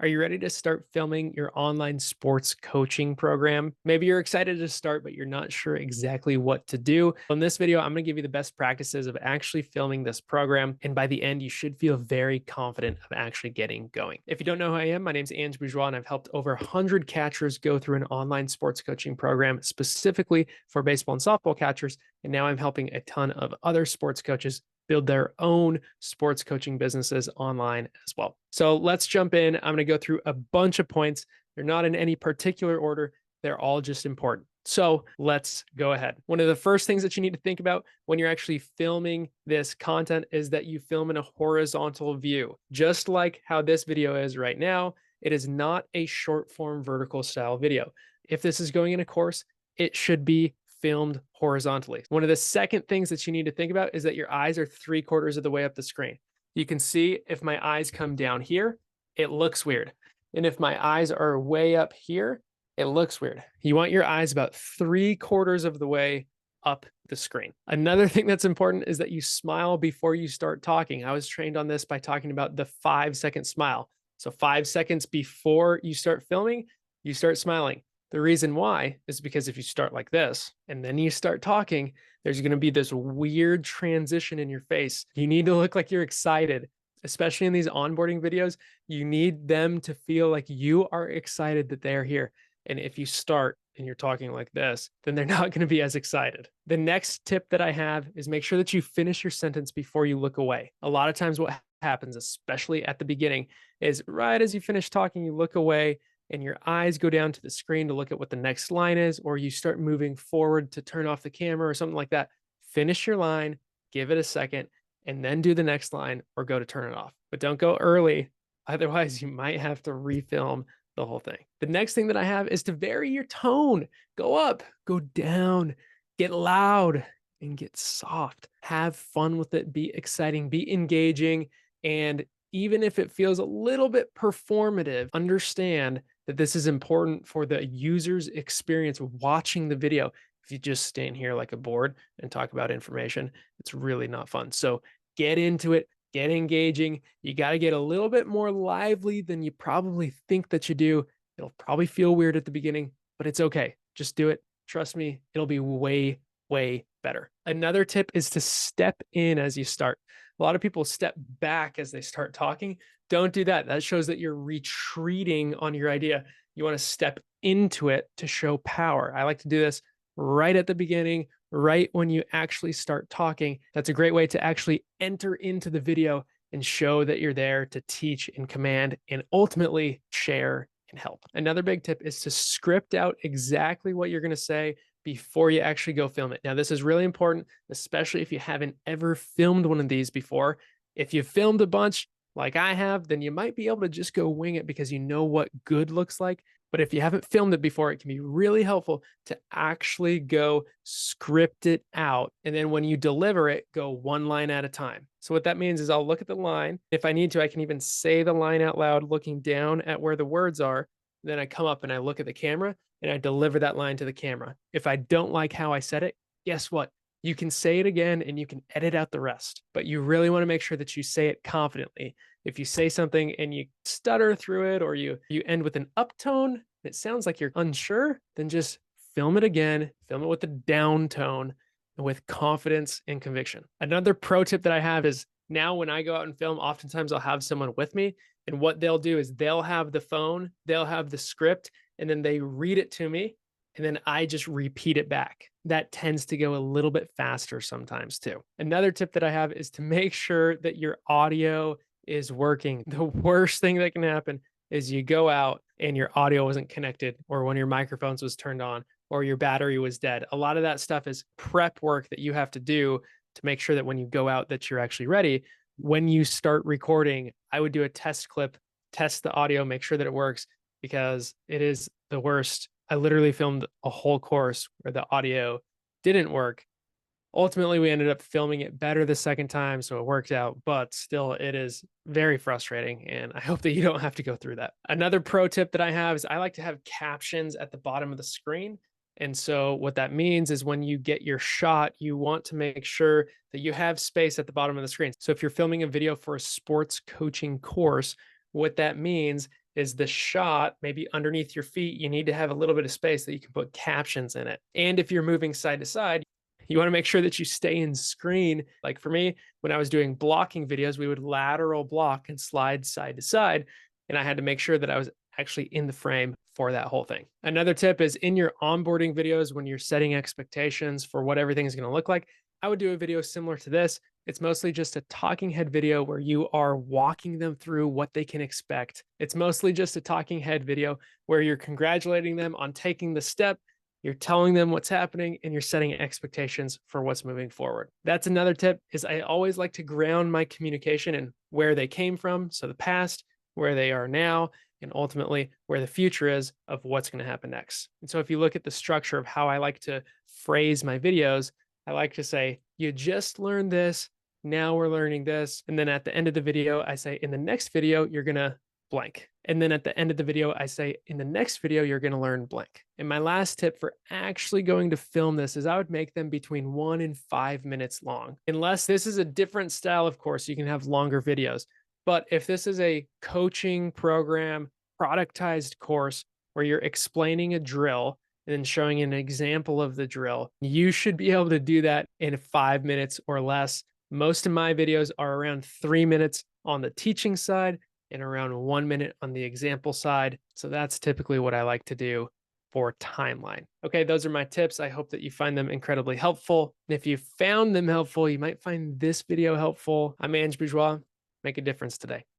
Are you ready to start filming your online sports coaching program? Maybe you're excited to start, but you're not sure exactly what to do. In this video, I'm going to give you the best practices of actually filming this program. And by the end, you should feel very confident of actually getting going. If you don't know who I am, my name's Anj Bourgeois, and I've helped over 100 catchers go through an online sports coaching program specifically for baseball and softball catchers. And now I'm helping a ton of other sports coaches build their own sports coaching businesses online as well. So let's jump in. I'm going to go through a bunch of points. They're not in any particular order. They're all just important. So let's go ahead. One of the first things that you need to think about when you're actually filming this content is that you film in a horizontal view. Just like how this video is right now, it is not a short form vertical style video. If this is going in a course, it should be filmed horizontally. One of the second things that you need to think about is that your eyes are 3/4 of the way up the screen. You can see if my eyes come down here, it looks weird. And if my eyes are way up here, it looks weird. You want your eyes about 3/4 of the way up the screen. Another thing that's important is that you smile before you start talking. I was trained on this by talking about the 5-second smile. So 5 seconds before you start filming, you start smiling. The reason why is because if you start like this and then you start talking, there's going to be this weird transition in your face. You need to look like you're excited, especially in these onboarding videos. You need them to feel like you are excited that they're here. And if you start and you're talking like this, then they're not going to be as excited. The next tip that I have is make sure that you finish your sentence before you look away. A lot of times what happens, especially at the beginning, is right as you finish talking, you look away and your eyes go down to the screen to look at what the next line is, or you start moving forward to turn off the camera or something like that. Finish your line, give it a second, and then do the next line or go to turn it off. But don't go early. Otherwise, you might have to refilm the whole thing. The next thing that I have is to vary your tone. Go up, go down, get loud, and get soft. Have fun with it. Be exciting, be engaging. And even if it feels a little bit performative, understand that this is important for the user's experience watching the video. If you just stand here like a board and talk about information, it's really not fun. So get into it, get engaging. You got to get a little bit more lively than you probably think that you do. It'll probably feel weird at the beginning, but it's okay. Just do it. Trust me, it'll be way, way better. Another tip is to step in as you start. A lot of people step back as they start talking. Don't do that. That shows that you're retreating on your idea. You want to step into it to show power. I like to do this right at the beginning, right when you actually start talking. That's a great way to actually enter into the video and show that you're there to teach and command and ultimately share and help. Another big tip is to script out exactly what you're going to say before you actually go film it. Now, this is really important, especially if you haven't ever filmed one of these before. If you filmed a bunch like I have, then you might be able to just go wing it because you know what good looks like. But if you haven't filmed it before, it can be really helpful to actually go script it out. And then when you deliver it, go one line at a time. So what that means is I'll look at the line. If I need to, I can even say the line out loud, looking down at where the words are. Then I come up and I look at the camera and I deliver that line to the camera. If I don't like how I said it, guess what? You can say it again and you can edit out the rest, but you really want to make sure that you say it confidently. If you say something and you stutter through it or you end with an uptone, and it sounds like you're unsure, then just film it again, film it with a down tone and with confidence and conviction. Another pro tip that I have is now when I go out and film, oftentimes I'll have someone with me, and what they'll do is they'll have the phone, they'll have the script, and then they read it to me, and then I just repeat it back. That tends to go a little bit faster sometimes too. Another tip that I have is to make sure that your audio is working. The worst thing that can happen is you go out and your audio wasn't connected, or one of your microphones was turned on, or your battery was dead. A lot of that stuff is prep work that you have to do to make sure that when you go out that you're actually ready. When you start recording, I would do a test clip, test the audio, make sure that it works, because it is the worst. I literally filmed a whole course where the audio didn't work. Ultimately, we ended up filming it better the second time, so it worked out, but still, it is very frustrating, and I hope that you don't have to go through that. Another pro tip that I have is I like to have captions at the bottom of the screen. And so what that means is when you get your shot, you want to make sure that you have space at the bottom of the screen. So if you're filming a video for a sports coaching course, what that means is the shot, maybe underneath your feet, you need to have a little bit of space that you can put captions in it. And if you're moving side to side, you want to make sure that you stay in screen. Like for me, when I was doing blocking videos, we would lateral block and slide side to side. And I had to make sure that I was actually in the frame for that whole thing. Another tip is in your onboarding videos, when you're setting expectations for what everything's going to look like, I would do a video similar to this. It's mostly just a talking head video where you are walking them through what they can expect. It's mostly just a talking head video where you're congratulating them on taking the step, you're telling them what's happening, and you're setting expectations for what's moving forward. That's another tip is I always like to ground my communication in where they came from, so the past, where they are now, and ultimately where the future is of what's going to happen next. And so if you look at the structure of how I like to phrase my videos, I like to say, you just learned this, now we're learning this. And then at the end of the video, I say, in the next video, you're going to blank. And then at the end of the video, I say, in the next video, you're going to learn blank. And my last tip for actually going to film this is I would make them between 1 and 5 minutes long. Unless this is a different style, of course, you can have longer videos. But if this is a coaching program, productized course where you're explaining a drill and then showing an example of the drill, you should be able to do that in 5 minutes or less. Most of my videos are around 3 minutes on the teaching side and around 1 minute on the example side. So that's typically what I like to do for timeline. Okay, those are my tips. I hope that you find them incredibly helpful. And if you found them helpful, you might find this video helpful. I'm Anj Bourgeois. Make a difference today.